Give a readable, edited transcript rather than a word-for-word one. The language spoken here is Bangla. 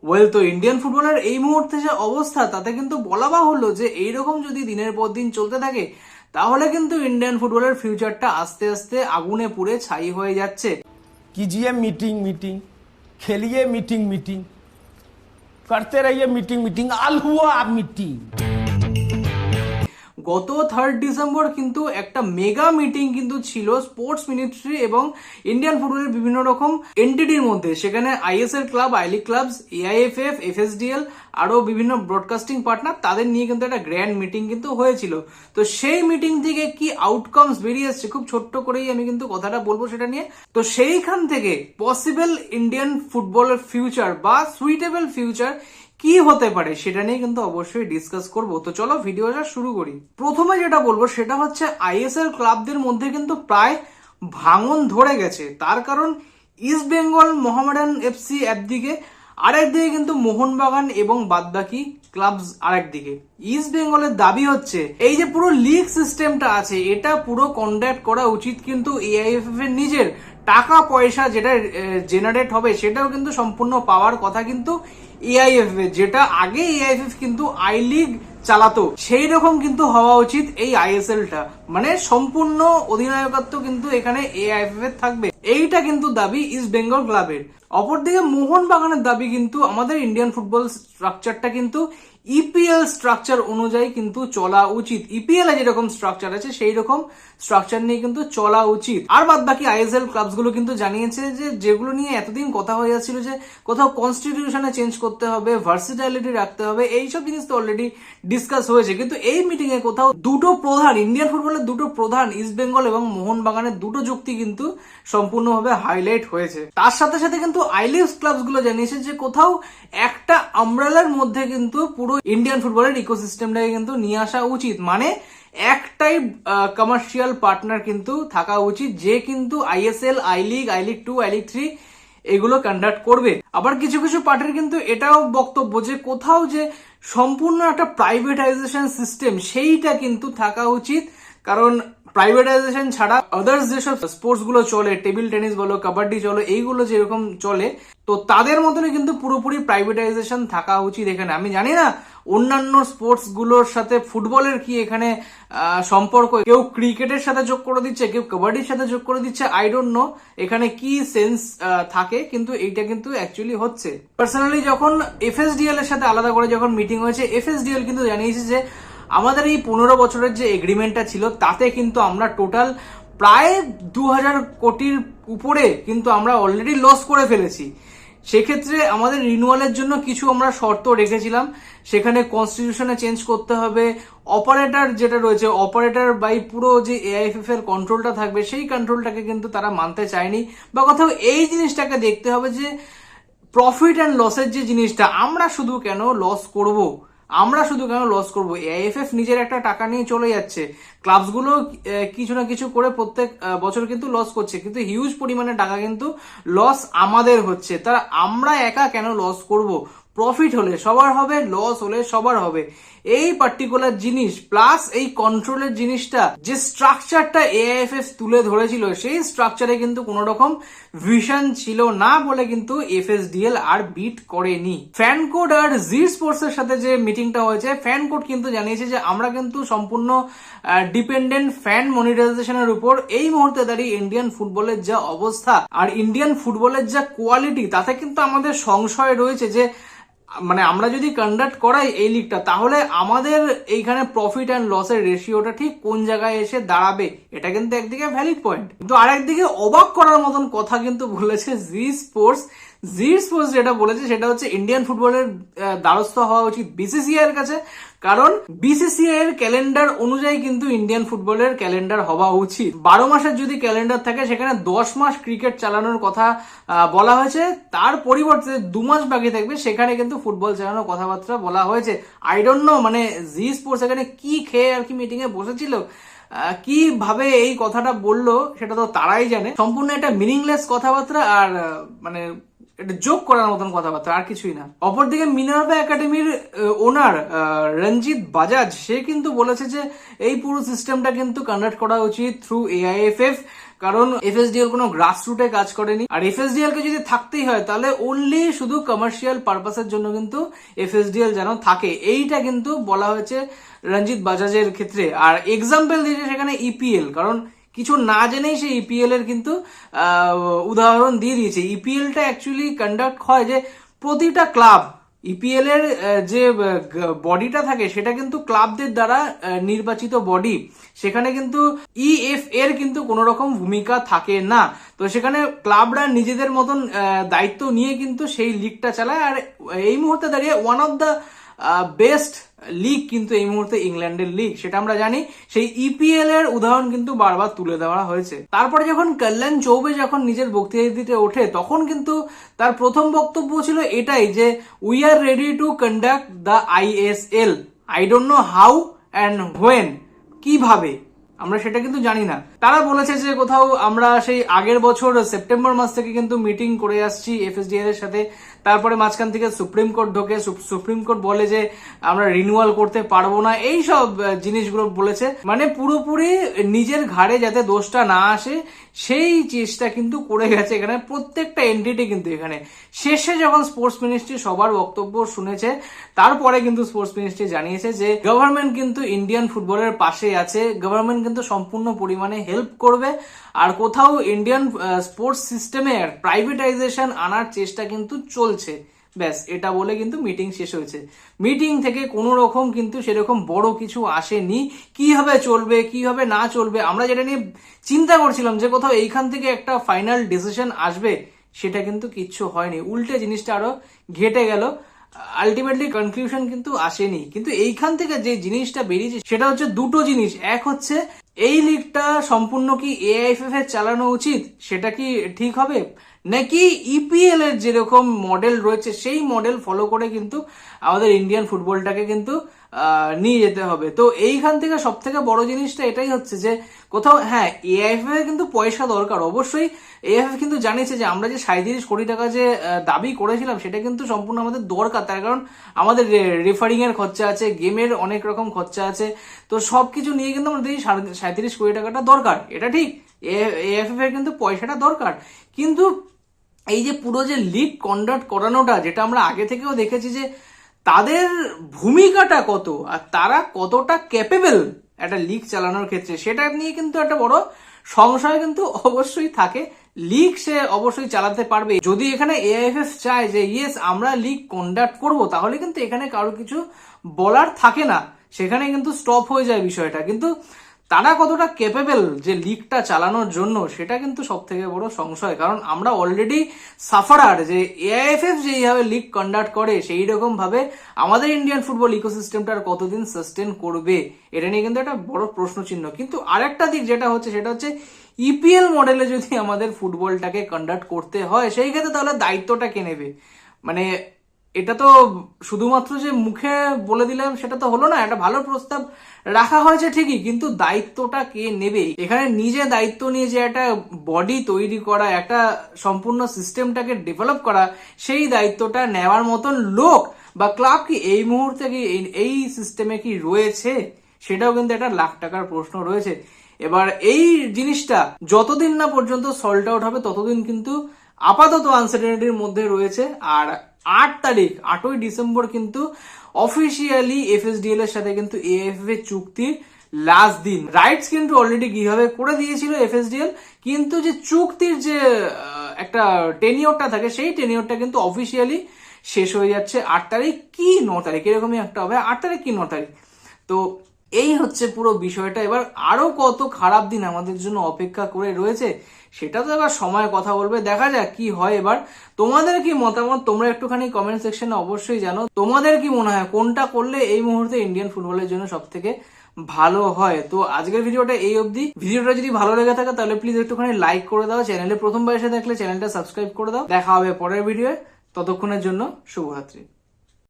ওয়েল, তো ইন্ডিয়ান ফুটবলের এই মুহূর্তে যে অবস্থা তাতে কিন্তু বলা বাহুল্য যে এইরকম যদি দিনের পর দিন চলতে থাকে তাহলে কিন্তু ইন্ডিয়ান ফুটবলের ফিউচারটা আস্তে আস্তে আগুনে পুড়ে ছাই হয়ে যাচ্ছে। कीजिए मीटिंग मीटिंग, खेलिए मीटिंग मीटिंग, करते रहिए मीटिंग मीटिंग, आल हुआ मीटिंग। গত 3 ডিসেম্বর কিন্তু একটা মেগা মিটিং কিন্তু ছিল স্পোর্টস মিনিস্ট্রি এবং ইন্ডিয়ান ফুটবলের বিভিন্ন রকম এন্টিটির মধ্যে। সেখানে ISL club, I league clubs, AIFF, FSDL আরো বিভিন্ন ব্রডকাস্টিং পার্টনার তাদের নিয়ে কিন্তু একটা গ্র্যান্ড মিটিং কিন্তু হয়েছিল। তো সেই মিটিং থেকে কি আউটকামস বেরিয়ে এসছে খুব ছোট্ট করেই আমি কিন্তু কথাটা বলবো সেটা নিয়ে। তো সেইখান থেকে পসিবল ইন্ডিয়ান ফুটবলের ফিউচার বা সুইটেবল ফিউচার কি হতে পারে সেটা নিয়ে কিন্তু অবশ্যই ডিসকাস করব। তো চলো ভিডিওটা শুরু করি। প্রথমে যেটা বলবো সেটা হচ্ছে আইএসএল ক্লাবদের মধ্যে কিন্তু প্রায় ভাঙন ধরে গেছে। তার কারণ ইস্ট বেঙ্গল মোহামেডান এফসি একদিকে, আরেকদিকে কিন্তু মোহনবাগান এবং বাদবাকি ক্লাবস আরেকদিকে। ইস্ট বেঙ্গলের দাবি হচ্ছে এই যে পুরো লিগ সিস্টেমটা আছে এটা পুরো কন্ডাক্ট করা উচিত কিন্তু এআইএফএফ এর নিজের। টাকা পয়সা যেটা জেনারেট হবে সেটাও কিন্তু সম্পূর্ণ পাওয়ার কথা কিন্তু এআইএফএফ, যেটা আগে এআইএফএফ কিন্তু আই লিগ চালাতো সেই রকম কিন্তু হওয়া উচিত এই আইএসএলটা, মানে সম্পূর্ণ অধিনায়কত্ব কিন্তু এখানে এআইএফএফ এর থাকবে। এইটা কিন্তু দাবি ইস্ট বেঙ্গল ক্লাবের। অপরদিকে মোহনবাগানের দাবি কিন্তু আমাদের ইন্ডিয়ান ফুটবল স্ট্রাকচারটা কিন্তু ইপিএল স্ট্রাকচার অনুযায়ী কিন্তু চলা উচিত। ইপিএল এ যেরকম স্ট্রাকচার আছে সেই রকম স্ট্রাকচার নিয়ে কিন্তু চলা উচিত। আর বাদ বাকি আইএসএল ক্লাবস গুলো কিন্তু জানিয়েছে যে যেগুলো নিয়ে এতদিন কথা হয়ে যাচ্ছিল যে কোথাও কনস্টিটিউশনে চেঞ্জ করতে হবে, ভার্সিটাইলিটি রাখতে হবে, এইসব জিনিস তো অলরেডি ডিসকাস হয়েছে। কিন্তু এই মিটিং এ কোথাও দুটো প্রধান ইন্ডিয়ান ফুটবলের দুটো প্রধান ইস্ট বেঙ্গল এবং মোহনবাগানের দুটো যুক্তি কিন্তু সম্পূর্ণভাবে হাইলাইট হয়েছে। তার সাথে সাথে কিন্তু আই লিগ ক্লাবস গুলো জানিয়েছে যে কোথাও একটা আমব্রেলার মধ্যে কিন্তু পুরো ইন্ডিয়ান ফুটবলের ইকোসিস্টেমটাকে কিন্তু নিয়ে আসা উচিত। মানে একটাই কমার্শিয়াল পার্টনার কিন্তু থাকা উচিত যে কিন্তু ISL, I league 2, I league 3 এগুলো কন্ডাক্ট করবে। আবার কিছু কিছু পার্টির কিন্তু এটাও বক্তব্য যে কোথাও যে সম্পূর্ণ একটা প্রাইভেটাইজেশন সিস্টেম সেইটা কিন্তু থাকা উচিত। কারণ প্রাইভেটাইজেশন ছাড়া আদার্স যেসব স্পোর্টস গুলো চলে, টেবিল টেনিস বলো, কাবাডি চলো, এইগুলো যেরকম চলে তো তাদের মতনই কিন্তু পুরোপুরি প্রাইভেটাইজেশন থাকা উচিত এখানে। আমি জানি না অন্যান্য স্পোর্টস গুলোর সাথে ফুটবলের কি এখানে সম্পর্ক, কেউ ক্রিকেটের সাথে যোগ করে দিচ্ছে, কেউ কাবাডির সাথে যোগ করে দিচ্ছে, আই ডোন্ট নো এখানে কি সেন্স থাকে, কিন্তু এইটা কিন্তু অ্যাকচুয়ালি হচ্ছে। পার্সোনালি যখন এফএসডিএল এর সাথে আলাদা করে যখন মিটিং হয়েছে, এফএসডিএল কিন্তু জানিয়েছে যে আমাদের এই 15 বছরের যে এগ্রিমেন্টটা ছিল তাতে কিন্তু আমরা টোটাল প্রায় 2000 কোটির উপরে কিন্তু আমরা অলরেডি লস করে ফেলেছি। সেক্ষেত্রে আমাদের রিনিউয়ালের জন্য কিছু আমরা শর্ত রেখেছিলাম, সেখানে কনস্টিটিউশনে চেঞ্জ করতে হবে, অপারেটর যেটা রয়েছে অপারেটর বাই পুরো যে এআইএফএফ এর কন্ট্রোলটা থাকবে সেই কন্ট্রোলটাকে কিন্তু তারা মানতে চায়নি। বা কোথাও এই জিনিসটাকে দেখতে হবে যে প্রফিট অ্যান্ড লসের যে জিনিসটা, আমরা শুধু কেন লস করব, এআইএফএফ নিজের একটা টাকা নিয়ে চলে যাচ্ছে, ক্লাবসগুলো কিছু না কিছু করে প্রত্যেক বছর কিন্তু লস করছে, কিন্তু হিউজ পরিমাণে টাকা কিন্তু লস আমাদের হচ্ছে। তারা আমরা একা কেন লস করব? প্রফিট হলে সবার হবে, লস হলে সবার হবে। এই পার্টিকুলার জিনিস প্লাস এই কন্ট্রোলের জিনিসটা যে স্ট্রাকচারটা এআইএফএফ তুলে ধরেছিল সেই স্ট্রাকচারে কিন্তু কোন রকম ভিশন ছিল না বলে কিন্তু এফএসডিএল আর বিট করেনি। ফ্যান কোড আর জি স্পোর্টস এর সাথে যে মিটিংটা হয়েছে, ফ্যান কোড কিন্তু জানিয়েছে যে আমরা কিন্তু সম্পূর্ণ ডিপেন্ডেন্ট ফ্যান মনিটাইজেশনের উপর। এই মুহূর্তে দাঁড়িয়ে ইন্ডিয়ান ফুটবলের যা অবস্থা আর ইন্ডিয়ান ফুটবলের যা কোয়ালিটি তাতে কিন্তু আমাদের সংশয় রয়েছে যে মানে আমরা যদি কন্ডাক্ট করাই এই লিগটা তাহলে আমাদের এইখানে প্রফিট অ্যান্ড লসের রেশিওটা ঠিক কোন জায়গায় এসে দাঁড়াবে, এটা কিন্তু একদিকে ভ্যালিড পয়েন্ট। কিন্তু আরেকদিকে অবাক করার মতন কথা কিন্তু বলেছে জি স্পোর্টস। যেটা বলেছে সেটা হচ্ছে ইন্ডিয়ান ফুটবলের দ্বারস্থ হওয়া উচিত বিসিসিআই এর কাছে, কারণ বিসিসিআই এর ক্যালেন্ডার অনুযায়ী কিন্তু ইন্ডিয়ান ফুটবলের ক্যালেন্ডার হওয়া উচিত। 12 মাসের যদি ক্যালেন্ডার থাকে সেখানে 10 মাস ক্রিকেট চালানোর কথা বলা হয়েছে, তার পরিবর্তে 2 মাস বাকি থাকবে, সেখানে কিন্তু ফুটবল চালানোর কথাবার্তা বলা হয়েছে। আই ডোন্ট নো মানে জি স্পোর্টস এখানে কি খেয়ে আর কি মিটিং এ বসেছিল, কিভাবে এই কথাটা বললো সেটা তো তারাই জানে। সম্পূর্ণ একটা মিনিংলেস কথাবার্তা আর মানে এটা যোগ করার মতন কথাবার্তা, আর কিছুই না। অপরদিকে মিনার্ভা একাডেমির ওনার রঞ্জিত বাজাজ সে কিন্তু বলেছে যে এই পুরো সিস্টেমটা কিন্তু কন্ডাক্ট করা উচিত থ্রু এআইএফএফ, কারণ এফএসডিএল কোনো গ্রাসরুটে কাজ করেনি। আর এফএসডিএল কে যদি থাকতেই হয় তাহলে অনলি শুধু কমার্শিয়াল পারপাসের জন্য কিন্তু এফএসডিএল যেন থাকে, এইটা কিন্তু বলা হয়েছে রঞ্জিত বাজাজের ক্ষেত্রে। আর এক্সাম্পল দিয়েছে সেখানে ইপিএল, কারণ কিছু না জেনেই সে ইপিএল এর কিন্তু উদাহরণ দিয়ে দিয়েছে। ইপিএলটা অ্যাকচুয়ালি কন্ডাক্ট হয় যে প্রতিটা ক্লাব, ইপিএল এর যে বডিটা থাকে সেটা কিন্তু ক্লাবদের দ্বারা নির্বাচিত বডি, সেখানে কিন্তু ইএফ এর কিন্তু কোনো রকম ভূমিকা থাকে না। তো সেখানে ক্লাবরা নিজেদের মতন দায়িত্ব নিয়ে কিন্তু সেই লিগটা চালায়। আর এই মুহূর্তে দাঁড়িয়ে one of the best league কিন্তু এই মুহূর্তে ইংল্যান্ডের লিগ, সেটা আমরা জানি। সেই ইপিএল এর উদাহরণ কিন্তু বারবার তুলে দেওয়া হয়েছে। তারপরে যখন কল্যাণ চৌবে যখন নিজের বক্তৃতা দিতে ওঠে তখন কিন্তু তার প্রথম বক্তব্য ছিল এটাই যে we are ready to conduct the ISL, I don't know how and when, কিভাবে আমরা সেটা কিন্তু জানি না। তারা বলেছে যে কোথাও আমরা সেই আগের বছর সেপ্টেম্বর মাস থেকে কিন্তু মিটিং করে আসছি এফএসডিএল এর সাথে, তারপরে মাঝখান থেকে সুপ্রিম কোর্ট ঢোকে, সুপ্রিম কোর্ট বলে যে আমরা রিনিউয়াল করতে পারবো না, এই সব জিনিসগুলো বলেছে। মানে পুরোপুরি নিজের ঘাড়ে যাতে দোষটা না আসে সেই চেষ্টা কিন্তু করে গেছে এখানে প্রত্যেকটা এন্টিটি। কিন্তু এখানে শেষে যখন স্পোর্টস মিনিস্ট্রি সবার বক্তব্য শুনেছে তারপরে কিন্তু স্পোর্টস মিনিস্ট্রি জানিয়েছে যে গভর্নমেন্ট কিন্তু ইন্ডিয়ান ফুটবলের পাশে আছে, গভর্নমেন্ট কিন্তু সম্পূর্ণ পরিমাণে হেল্প করবে, আর কোথাও ইন্ডিয়ান স্পোর্টস সিস্টেমে প্রাইভেটাইজেশন আনার চেষ্টা কিন্তু চলছে। ব্যাস এটা বলে কিন্তু মিটিং শেষ হয়েছে। মিটিং থেকে কোনো রকম কিন্তু সেরকম বড় কিছু আসেনি। কিভাবে চলবে কিভাবে না চলবে আমরা যেটা নিয়ে চিন্তা করছিলাম যে কোথাও এইখান থেকে একটা ফাইনাল ডিসিশন আসবে, সেটা কিন্তু কিচ্ছু হয়নি, উল্টে জিনিসটা আরো ঘেটে গেল। আলটিমেটলি কনক্লুশন কিন্তু আসেনি। কিন্তু এইখান থেকে যে জিনিসটা বেরিয়েছে সেটা হচ্ছে দুটো জিনিস। এক হচ্ছে এই লিগটা সম্পূর্ণ কি এআইএফএফ এর চালানো উচিত, সেটা কি ঠিক হবে, নাকি ইপিএল এর যেরকম মডেল রয়েছে সেই মডেল ফলো করে কিন্তু আমাদের ইন্ডিয়ান ফুটবলটাকে কিন্তু নিয়ে যেতে হবে। তো এইখান থেকে সব থেকে বড় জিনিসটা এটাই হচ্ছে যে কোথাও হ্যাঁ এআইএফএফ এর কিন্তু পয়সা দরকার, অবশ্যই এআইএফএফ কিন্তু জানিয়েছে যে আমরা যে 37 কোটি টাকা যে দাবি করেছিলাম সেটা কিন্তু সম্পূর্ণ আমাদের দরকার, তার কারণ আমাদের রেফারিং এর খরচা আছে, গেমের অনেক রকম খরচা আছে, তো সবকিছু নিয়ে কিন্তু আমাদের 37 কোটি টাকাটা দরকার, এটা ঠিক। এআইএফএফ এর কিন্তু পয়সাটা দরকার, কিন্তু এই যে পুরো যে লিগ কন্ডাক্ট করানোটা, যেটা আমরা আগে থেকেও দেখেছি যে তাদের ভূমিকাটা কত আর তারা কতটা ক্যাপেবল একটা লিগ চালানোর ক্ষেত্রে, সেটা নিয়ে কিন্তু একটা বড় সংশয় কিন্তু অবশ্যই থাকে। লিগ সে অবশ্যই চালাতে পারবে যদি এখানে এআইএফএফ চায় যে ইয়েস আমরা লিগ কন্ডাক্ট করব, তাহলে কিন্তু এখানে কারো কিছু বলার থাকে না, সেখানে কিন্তু স্টপ হয়ে যায় বিষয়টা। কিন্তু তারা কতটা ক্যাপেবল যে লিগটা চালানোর জন্য, সেটা কিন্তু সব থেকে বড় সংশয়। কারণ আমরা অলরেডি সাফারার যে এআইএফএফ যেইভাবে লিগ কন্ডাক্ট করে সেই রকম ভাবে আমাদের ইন্ডিয়ান ফুটবল ইকোসিস্টেমটার কতদিন সাস্টেন করবে, এটা নিয়ে কিন্তু একটা বড় প্রশ্ন চিহ্ন। কিন্তু আরেকটা দিক যেটা হচ্ছে সেটা হচ্ছে ইপিএল মডেলে যদি আমাদের ফুটবলটাকে কন্ডাক্ট করতে হয় সেই ক্ষেত্রে তাহলে দায়িত্বটা কে নেবে? মানে এটা তো শুধুমাত্র যে মুখে বলে দিলাম সেটা তো হলো না, একটা ভালো প্রস্তাব রাখা হয়েছে ঠিকই, কিন্তু দায়িত্বটা কে নেবে? এখানে নিজে দায়িত্ব নিয়ে যে একটা বডি তৈরি করা, একটা সম্পূর্ণ সিস্টেমটাকে ডেভেলপ করা, সেই দায়িত্বটা নেওয়ার মতন লোক বা ক্লাব কি এই মুহূর্তে কি এই সিস্টেমে কি রয়েছে, সেটাও কিন্তু একটা লাখ টাকার প্রশ্ন রয়েছে। এবার এই জিনিসটা যতদিন না পর্যন্ত সল্ট আউট হবে ততদিন কিন্তু আপাতত আনসার্টেনিটির মধ্যে রয়েছে। আর 8ই ডিসেম্বর কিন্তু অফিসিয়ালি এফএসডিএল এর সাথে কিন্তু এএফএফ এর চুক্তির লাস্ট দিন। রাইটস কিন্তু অলরেডি কিভাবে করে দিয়েছিল এফএসডিএল, কিন্তু যে চুক্তির যে একটা টেনিওরটা থাকে সেই টেনিওরটা কিন্তু অফিসিয়ালি শেষ হয়ে যাচ্ছে 8 তারিখ কি 9 তারিখ, এরকমই একটা হবে, 8 তারিখ কি 9 তারিখ। তো এই হচ্ছে পুরো বিষয়টা। এবার আরো কত খারাপ দিন আমাদের জন্য অপেক্ষা করে রয়েছে সেটা তো এবার সময় কথা বলবে, দেখা যাক কি হয়। এবার তোমাদের কি মতামত তোমরা একটুখানি কমেন্ট সেকশনে অবশ্যই জানো, তোমাদের কি মনে হয় কোনটা করলে এই মুহূর্তে ইন্ডিয়ান ফুটবলের জন্য সব থেকে ভালো হয়। তো আজকের ভিডিওটা এই অবধি। ভিডিওটা যদি ভালো লেগে থাকে তাহলে প্লিজ একটুখানি লাইক করে দাও, চ্যানেলে প্রথমবার এসে দেখলে চ্যানেলটা সাবস্ক্রাইব করে দাও। দেখা হবে পরের ভিডিওয়ে, ততক্ষণের জন্য শুভরাত্রি।